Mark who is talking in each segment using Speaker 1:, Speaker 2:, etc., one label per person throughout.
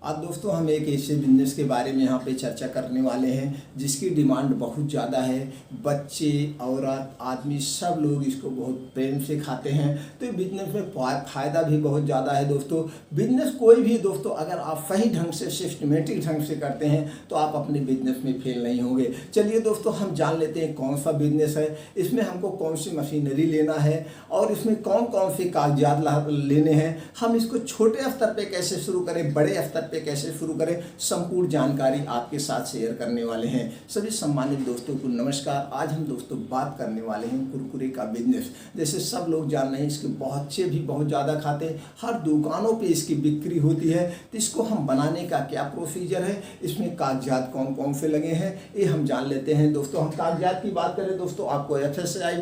Speaker 1: आज दोस्तों हम एक ऐसे बिजनेस के बारे में यहाँ पे चर्चा करने वाले हैं जिसकी डिमांड बहुत ज़्यादा है। बच्चे, औरत, आदमी सब लोग इसको बहुत प्रेम से खाते हैं। तो बिजनेस में फ़ायदा भी बहुत ज़्यादा है दोस्तों। बिजनेस कोई भी दोस्तों अगर आप सही ढंग से सिस्टमेटिक ढंग से करते हैं तो आप अपने बिजनेस में फेल नहीं होंगे। चलिए दोस्तों हम जान लेते हैं कौन सा बिजनेस है, इसमें हमको कौन सी मशीनरी लेना है और इसमें कौन कौन से कागजात लेने हैं, हम इसको छोटे स्तर पे कैसे शुरू करें, बड़े स्तर पे कैसे शुरू करें, संपूर्ण जानकारी आपके साथ शेयर करने वाले हैं। सभी सम्मानित दोस्तों को नमस्कार। आज हम दोस्तों बात करने वाले हैं कुरकुरे का बिजनेस। जैसे सब लोग जान रहे हैं इसके बच्चे भी बहुत ज़्यादा खाते हैं, हर दुकानों पे इसकी बिक्री होती है। तो इसको हम बनाने का क्या प्रोसीजर है, इसमें कागजात कौन कौन से लगे हैं ये हम जान लेते हैं। दोस्तों हम कागजात की बात करें दोस्तों, आपको FSSAI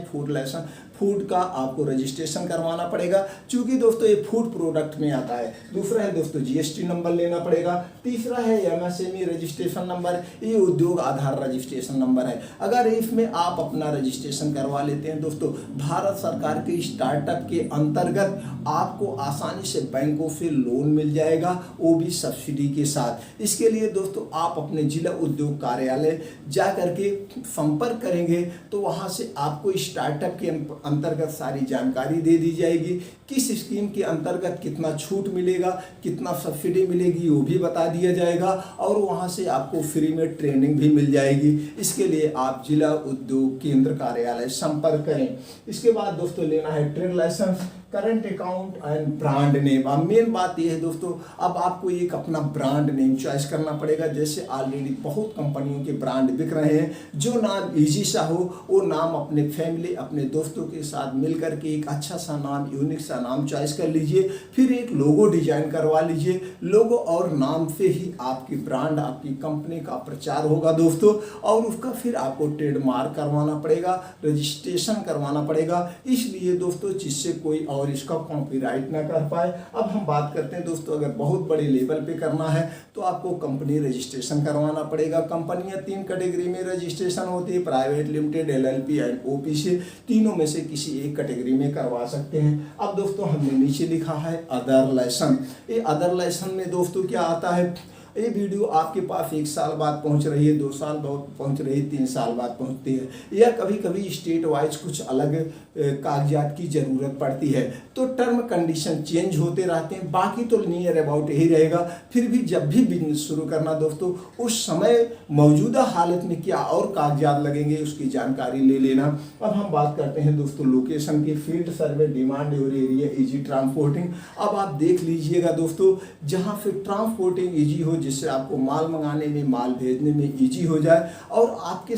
Speaker 1: फूड का आपको रजिस्ट्रेशन करवाना पड़ेगा, क्योंकि दोस्तों ये फूड प्रोडक्ट में आता है। दूसरा है दोस्तों GST नंबर लेना पड़ेगा। तीसरा है MSME रजिस्ट्रेशन नंबर, ये उद्योग आधार रजिस्ट्रेशन नंबर है। अगर इसमें आप अपना रजिस्ट्रेशन करवा लेते हैं दोस्तों, भारत सरकार के स्टार्टअप के अंतर्गत आपको आसानी से बैंकों से लोन मिल जाएगा, वो भी सब्सिडी के साथ। इसके लिए दोस्तों आप अपने जिला उद्योग कार्यालय जा करके संपर्क करेंगे तो वहाँ से आपको स्टार्टअप के अंतर्गत सारी जानकारी दे दी जाएगी। किस स्कीम के अंतर्गत कितना छूट मिलेगा, कितना सब्सिडी मिलेगी वो भी बता दिया जाएगा और वहाँ से आपको फ्री में ट्रेनिंग भी मिल जाएगी। इसके लिए आप जिला उद्योग केंद्र कार्यालय संपर्क करें। इसके बाद दोस्तों लेना है trade licence, current account and brand name. अब मेन बात यह है दोस्तों, अब आपको एक अपना ब्रांड नेम चॉइस करना पड़ेगा। जैसे ऑलरेडी बहुत कंपनियों के ब्रांड बिक रहे हैं, जो नाम इजी सा हो वो नाम अपने फैमिली, अपने दोस्तों के साथ मिल करके एक अच्छा सा नाम, यूनिक सा नाम चॉइस कर लीजिए। फिर एक लोगो डिजाइन करवा लीजिए। लोगो और नाम से ही आपकी ब्रांड, आपकी कंपनी का प्रचार होगा दोस्तों, और उसका फिर आपको ट्रेडमार्क करवाना पड़ेगा, रजिस्ट्रेशन करवाना पड़ेगा। इसलिए दोस्तों जिससे कोई और इसका कॉपीराइट ना कर पाए। अब हम बात करते हैं दोस्तों, अगर बहुत बड़े लेवल पे करना है तो आपको कंपनी रजिस्ट्रेशन करवाना पड़ेगा। कंपनियां 3 कैटेगरी में रजिस्ट्रेशन होती है, private limited, LLP and OPC। तीनों में से किसी एक कैटेगरी में करवा सकते हैं। अब दोस्तों हमने नीचे लिखा है अदर लाइसेंस। ये अदर लाइसेंस में दोस्तों क्या आता है, ये वीडियो आपके पास 1 साल बाद पहुंच रही है, 2 साल बाद पहुंच रही है, 3 साल बाद पहुंचती है, या कभी कभी स्टेट वाइज कुछ अलग कागजात की ज़रूरत पड़ती है। तो टर्म कंडीशन चेंज होते रहते हैं, बाकी तो नियर अबाउट यही रहेगा। फिर भी जब भी बिजनेस शुरू करना दोस्तों, उस समय मौजूदा हालत में क्या और कागजात लगेंगे उसकी जानकारी ले लेना। अब हम बात करते हैं दोस्तों लोकेशन की। फील्ड सर्वे, डिमांड और एरिया, इजी ट्रांसपोर्टिंग। अब आप देख लीजिएगा दोस्तों, जहाँ से ट्रांसपोर्टिंग इजी हो, जिससे आपको माल मंगाने में, माल भेजने में इजी हो जाए, और आपके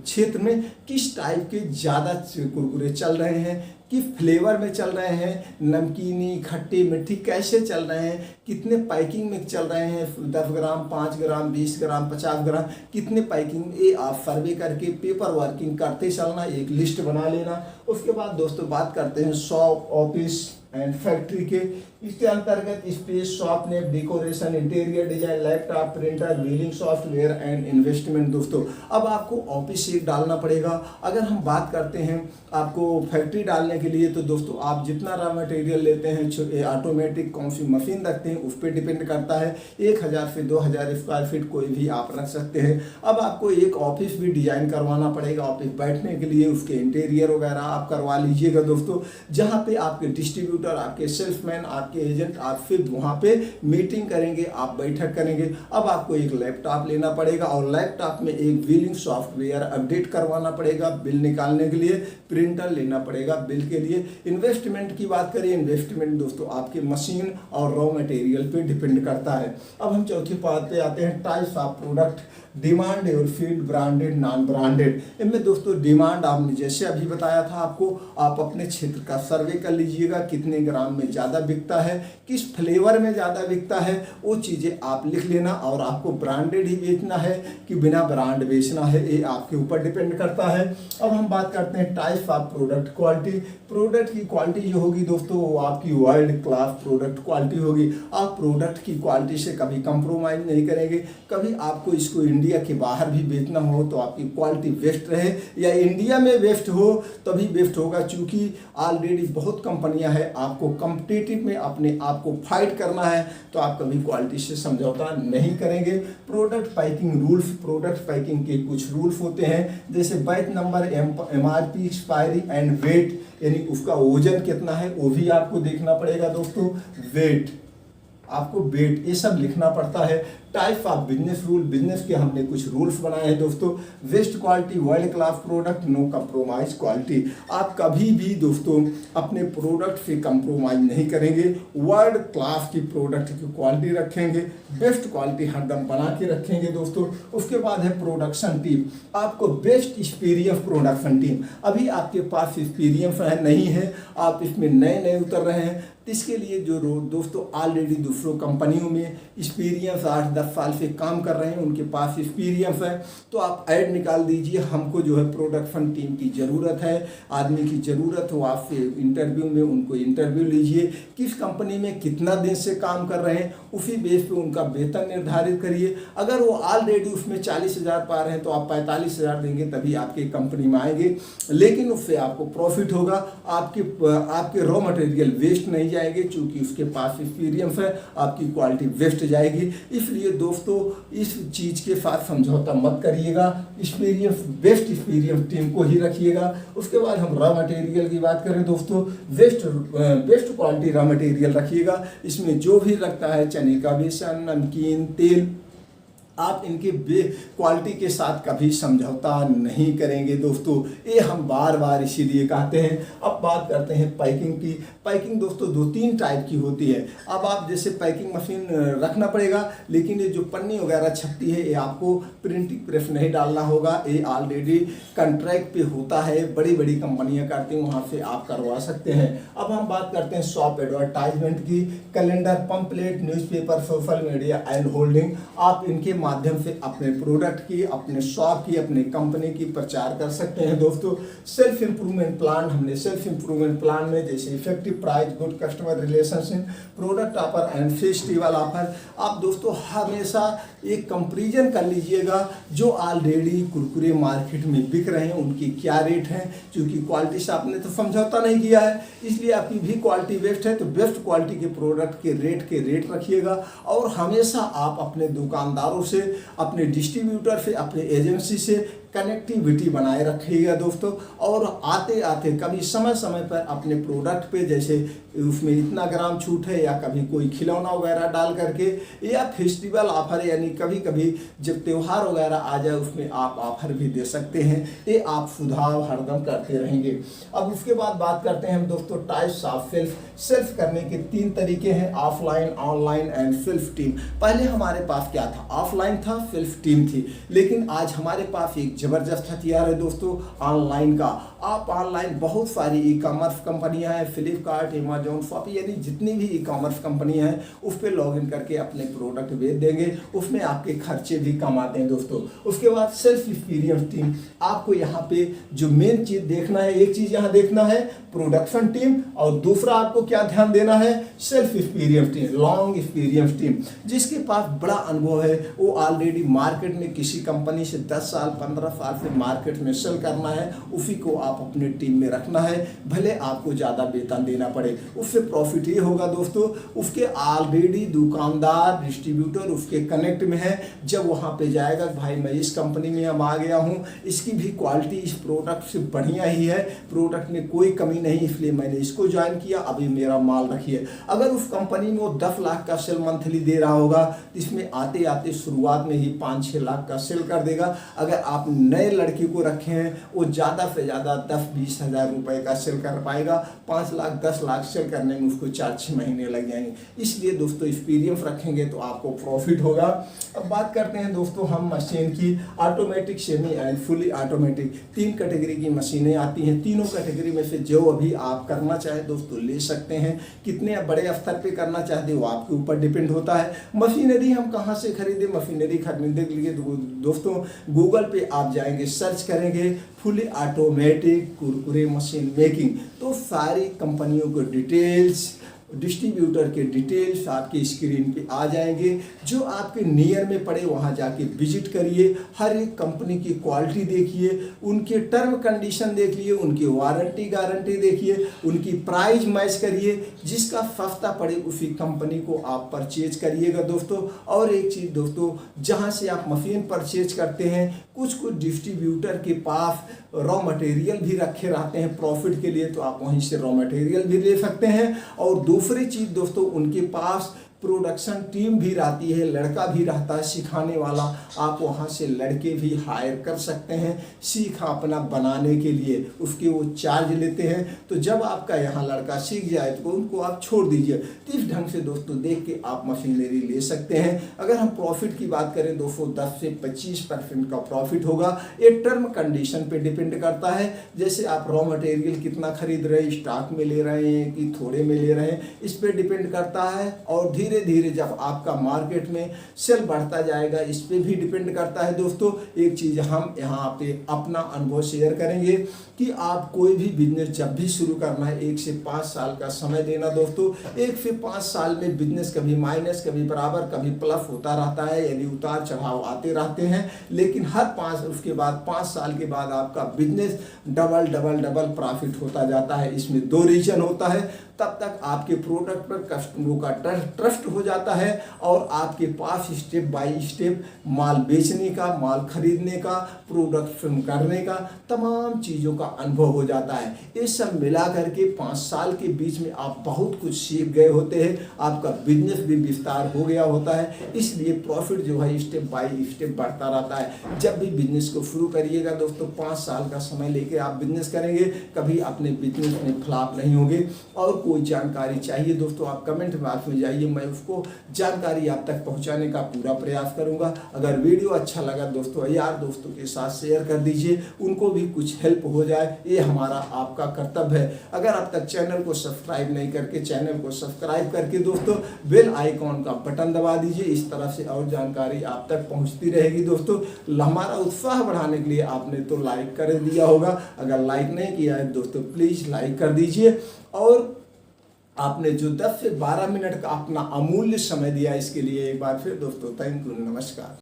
Speaker 1: क्षेत्र में किस टाइप के ज़्यादा कुरकुरे चल रहे हैं, किस फ्लेवर में चल रहे हैं, नमकीनी, खट्टी, मीठी कैसे चल रहे हैं, कितने पैकिंग में चल रहे हैं, 10 ग्राम, 5 ग्राम, 20 ग्राम, 50 ग्राम, कितने पैकिंग, ये आप सर्वे करके पेपर वर्किंग करते चलना, एक लिस्ट बना लेना। उसके बाद दोस्तों बात करते हैं शॉप, ऑफिस एंड फैक्ट्री के। इसके अंतर्गत space, shop name, decoration, interior design, laptop, printer, billing software and investment. दोस्तों अब आपको ऑफिस एक डालना पड़ेगा। अगर हम बात करते हैं आपको फैक्ट्री डालने के लिए, तो दोस्तों आप जितना रॉ मटेरियल लेते हैं, ऑटोमेटिक कौन सी मशीन रखते हैं उस पर डिपेंड करता है। 1000 से 2000 स्क्वायर फीट कोई भी आप रख सकते हैं। अब आपको एक ऑफिस भी डिजाइन करवाना पड़ेगा, ऑफिस बैठने के लिए, उसके इंटीरियर वगैरह आप करवा लीजिएगा दोस्तों, जहाँ पे आपके डिस्ट्रीब्यूटर, आपके सेल्समैन, आपके एजेंट आप फिर वहाँ पे मीटिंग करेंगे, आप बैठक करेंगे। अब आपको एक लैपटॉप लेना पड़ेगा और लैपटॉप में एक बिलिंग सॉफ्टवेयर अपडेट करवाना पड़ेगा बिल निकालने के लिए। प्रिंटर लेना पड़ेगा बिल के लिए। इन्वेस्टमेंट की बात करें, इन्वेस्टमेंट दोस्तों आपके मशीन और रॉ मटेरियल पे डिपेंड करता है। अब हम चौथी बात पे आते हैं, टाइप्स ऑफ प्रोडक्ट, डिमांड और फील्ड, ब्रांडेड, नॉन ब्रांडेड। इनमें दोस्तों डिमांड आपने जैसे अभी बताया था आपको, आप अपने क्षेत्र का सर्वे कर लीजिएगा, कितने ग्राम में ज़्यादा बिकता है, किस फ्लेवर में ज़्यादा बिकता है, वो चीज़ें आप लिख लेना। और आपको ब्रांडेड ही बेचना है कि बिना ब्रांड बेचना है, ये आपके ऊपर डिपेंड करता है। अब हम बात करते हैं type of product, quality. Product की क्वालिटी जो होगी दोस्तों वो आपकी वर्ल्ड क्लास प्रोडक्ट क्वालिटी होगी। आप प्रोडक्ट की क्वालिटी से कभी कंप्रोमाइज़ नहीं करेंगे। कभी आपको इसको इंडिया इंडिया के बाहर भी बेचना हो तो आपकी क्वालिटी बेस्ट रहे, या इंडिया में बेस्ट हो तभी बेस्ट होगा, क्योंकि ऑलरेडी बहुत कंपनियां हैं। आपको कम्पिटिटिव में अपने आप को फाइट करना है तो आप कभी क्वालिटी से समझौता नहीं करेंगे। Product packing rules, product packing के कुछ रूल्स होते हैं, जैसे batch number, MRP, expiry and weight, यानी उसका वजन कितना है वो भी आपको देखना पड़ेगा दोस्तों। वेट, आपको वेट, ये सब लिखना पड़ता है। Type of business rule, business के हमने कुछ रूल्स बनाए हैं दोस्तों। Best quality, world class product, no compromise quality. आप कभी भी दोस्तों अपने प्रोडक्ट से कंप्रोमाइज नहीं करेंगे, वर्ल्ड क्लास की प्रोडक्ट की क्वालिटी रखेंगे, बेस्ट क्वालिटी हरदम बना के रखेंगे दोस्तों। उसके बाद है प्रोडक्शन टीम, आपको बेस्ट एक्सपीरियंस प्रोडक्शन टीम। अभी आपके पास एक्सपीरियंस नहीं है, आप इसमें नए नए उतर रहे हैं, इसके लिए जो दोस्तों ऑलरेडी दूसरों कंपनियों में एक्सपीरियंस 8-10 साल से काम कर रहे हैं, उनके पास एक्सपीरियंस है, तो आप ऐड निकाल दीजिए, हमको जो है प्रोडक्शन टीम की ज़रूरत है, आदमी की ज़रूरत हो, आपसे इंटरव्यू में उनको इंटरव्यू लीजिए, किस कंपनी में कितना दिन से काम कर रहे हैं, उसी बेस पे उनका वेतन निर्धारित करिए। अगर वो ऑलरेडी उसमें 40,000 पा रहे हैं तो आप 45,000 देंगे तभी आपकी कंपनी में आएंगे, लेकिन उससे आपको प्रॉफिट होगा, आपके रॉ मटेरियल वेस्ट नहीं जाएंगे, क्योंकि उसके पास एक्सपीरियंस है, आपकी क्वालिटी वेस्ट जाएगी। इसलिए दोस्तों इस चीज़ के साथ समझौता मत करिएगा, एक्सपीरियंस, बेस्ट एक्सपीरियंस टीम को ही रखिएगा। उसके बाद हम रॉ मटेरियल की बात करें दोस्तों, बेस्ट क्वालिटी रॉ मटेरियल रखिएगा। इसमें जो भी लगता है, चने का बेसन, नमकीन, तेल, आप इनके क्वालिटी के साथ कभी समझौता नहीं करेंगे दोस्तों, ये हम बार बार इसीलिए कहते हैं। अब बात करते हैं पैकिंग की। पैकिंग दोस्तों 2-3 टाइप की होती है। अब आप जैसे पैकिंग मशीन रखना पड़ेगा, लेकिन ये जो पन्नी वगैरह छपती है ये आपको प्रिंटिंग प्रेस नहीं डालना होगा, ये ऑलरेडी कॉन्ट्रैक्ट पे होता है, बड़ी बड़ी कंपनियां करती हैं, वहाँ से आप करवा सकते हैं। अब हम बात करते हैं शॉप एडवर्टाइजमेंट की। Calendar, pamphlet, newspaper, social media and holding, आप इनके माध्यम से अपने प्रोडक्ट की, अपने शॉप की, अपने कंपनी की प्रचार कर सकते हैं दोस्तों। सेल्फ इंप्रूवमेंट प्लान, हमने सेल्फ इंप्रूवमेंट प्लान में जैसे effective price, good customer relationship, product offer and festival offer, आप दोस्तों हमेशा एक कंपैरिजन कर लीजिएगा जो ऑलरेडी कुरकुरे मार्केट में बिक रहे हैं उनकी क्या रेट है, क्योंकि क्वालिटी से आपने तो समझौता नहीं किया है, इसलिए आपकी भी क्वालिटी बेस्ट है, तो बेस्ट क्वालिटी के प्रोडक्ट के रेट रखिएगा। और हमेशा आप अपने दुकानदारों से, अपने डिस्ट्रीब्यूटर से, अपने एजेंसी से कनेक्टिविटी बनाए रखिएगा दोस्तों। और आते आते कभी समय समय पर अपने प्रोडक्ट पे, जैसे उसमें इतना ग्राम छूट है, या कभी कोई खिलौना वगैरह डाल करके, या फेस्टिवल ऑफर, यानी कभी कभी जब त्यौहार वगैरह आ जाए उसमें आप ऑफर भी दे सकते हैं। ये आप सुधार हरदम करते रहेंगे। अब उसके बाद बात करते हैं हम दोस्तों टाइप्स ऑफ सेल्फ करने के 3 तरीके हैं, offline, online and self team. पहले हमारे पास क्या था, ऑफलाइन था, सेल्फ टीम थी, लेकिन आज हमारे पास एक जबरदस्त हथियार है दोस्तों, ऑनलाइन का। आप ऑनलाइन बहुत सारी ई कॉमर्स कंपनियां हैं, फ्लिपकार्ट, अमेजॉन, शॉपी, यानी जितनी भी ई कॉमर्स कंपनियां हैं उस पर लॉग इन करके अपने प्रोडक्ट बेच देंगे, उसमें आपके खर्चे भी कम आते हैं दोस्तों। उसके बाद सेल्फ एक्सपीरियंस टीम, आपको यहाँ पे जो मेन चीज देखना है, एक चीज यहाँ देखना है प्रोडक्शन टीम, और दूसरा आपको क्या ध्यान देना है, self experience team, long experience team. जिसके पास बड़ा अनुभव है, वो ऑलरेडी मार्केट में किसी कंपनी से 10 साल 15 साल से मार्केट में सेल करना है, उसी को आप अपने टीम में रखना है, भले आपको ज़्यादा वेतन देना पड़े। उससे प्रॉफिट ये होगा दोस्तों, उसके ऑलरेडी दुकानदार, डिस्ट्रीब्यूटर उसके कनेक्ट में है, जब वहाँ पे जाएगा भाई मैं इस कंपनी में अब आ गया हूँ, इसकी भी क्वालिटी इस प्रोडक्ट से बढ़िया ही है, प्रोडक्ट में कोई कमी नहीं, इसलिए मैंने इसको ज्वाइन किया, अभी मेरा माल रखिए। अगर उस कंपनी में वो 10 लाख का सेल मंथली दे रहा होगा, इसमें आते आते शुरुआत में ही 5-6 लाख का सेल कर देगा। अगर आप नए लड़के को रखे हैं, वो ज़्यादा से ज़्यादा 10-20 हज़ार रुपये का सेल कर पाएगा, 5 लाख 10 लाख सेल करने में उसको 4-6 महीने लग जाएंगे। इसलिए दोस्तों एक्सपीरियंस रखेंगे तो आपको प्रॉफिट होगा। अब बात करते हैं दोस्तों हम मशीन की, automatic, semi and fully automatic, 3 category की मशीनें आती हैं। तीनों कैटेगरी में से जो अभी आप करना चाहे दोस्तों ले सकते हैं, कितने बड़े स्तर पे करना चाहते हो आपके ऊपर डिपेंड होता है। मशीनरी हम कहाँ से खरीदें, मशीनरी खरीदने के लिए दोस्तों गूगल पे आप जाएंगे, सर्च करेंगे fully automatic Kurkure machine making, तो सारी कंपनियों को डिटेल्स, डिस्ट्रीब्यूटर के डिटेल्स आपकी स्क्रीन पे आ जाएंगे। जो आपके नियर में पड़े वहाँ जाके विजिट करिए, हर एक कंपनी की क्वालिटी देखिए, उनके टर्म कंडीशन देख लिए, उनकी वारंटी गारंटी देखिए, उनकी प्राइस मैच करिए, जिसका सस्ता पड़े उसी कंपनी को आप परचेज करिएगा दोस्तों। और एक चीज़ दोस्तों, जहाँ से आप मशीन परचेज करते हैं कुछ डिस्ट्रीब्यूटर के पास रॉ मटेरियल भी रखे रहते हैं प्रॉफिट के लिए, तो आप वहीं से रॉ मटेरियल भी ले सकते हैं। और दूसरी चीज़ दोस्तों, उनके पास प्रोडक्शन टीम भी रहती है, लड़का भी रहता है सिखाने वाला, आप वहाँ से लड़के भी हायर कर सकते हैं सीखा अपना बनाने के लिए, उसके वो चार्ज लेते हैं। तो जब आपका यहाँ लड़का सीख जाए तो उनको आप छोड़ दीजिए। तो इस ढंग से दोस्तों देख के आप मशीनरी ले सकते हैं। अगर हम प्रॉफिट की बात करें दोस्तों 10 से 25% का प्रॉफिट होगा। ये टर्म कंडीशन पे डिपेंड करता है, जैसे आप रॉ मटेरियल कितना खरीद रहे हैं, स्टॉक में ले रहे हैं कि थोड़े में ले रहे हैं, इस पर डिपेंड करता है। और धीरे धीरे जब आपका मार्केट में सेल बढ़ता जाएगा, इस पे भी डिपेंड करता है दोस्तों। एक चीज़ हम यहाँ पे अपना अनुभव शेयर करेंगे कि आप कोई भी बिजनेस जब भी शुरू करना है 1 से 5 साल का समय देना दोस्तों। 1 से 5 साल में बिजनेस कभी माइनस, कभी बराबर, कभी प्लस होता रहता है, यानी उतार चढ़ाव आते रहते हैं। लेकिन उसके बाद 5 साल के बाद आपका business double double double profit होता जाता है। इसमें 2 रीजन होता है, तब तक आपके प्रोडक्ट पर कस्टमरों का ट्रस्ट हो जाता है और आपके पास स्टेप बाय स्टेप माल बेचने का, माल खरीदने का, प्रोडक्शन करने का, तमाम चीज़ों का अनुभव हो जाता है। ये सब मिला करके 5 साल के बीच में आप बहुत कुछ सीख गए होते हैं, आपका बिजनेस भी विस्तार हो गया होता है। इसलिए प्रॉफिट जो है स्टेप बाय स्टेप बढ़ता रहता है। जब भी बिजनेस को शुरू करिएगा दोस्तों 5 साल का समय लेके आप बिजनेस करेंगे, कभी अपने बिजनेस में फ्लॉप नहीं होंगे। और कोई जानकारी चाहिए दोस्तों आप कमेंट बॉक्स में जाइए, मैं उसको जानकारी आप तक पहुंचाने का पूरा प्रयास करूंगा। अगर वीडियो अच्छा लगा दोस्तों यार दोस्तों के साथ शेयर कर दीजिए, उनको भी कुछ हेल्प हो जाए, ये हमारा आपका कर्तव्य है। अगर अब तक चैनल को सब्सक्राइब नहीं करके चैनल को सब्सक्राइब करके दोस्तों बेल आइकॉन का बटन दबा दीजिए, इस तरह से और जानकारी आप तक पहुंचती रहेगी दोस्तों। हमारा उत्साह बढ़ाने के लिए आपने तो लाइक कर दिया होगा, अगर लाइक नहीं किया है दोस्तों प्लीज़ लाइक कर दीजिए। और आपने जो 10 से 12 मिनट का अपना अमूल्य समय दिया, इसके लिए एक बार फिर दोस्तों थैंक यू, नमस्कार।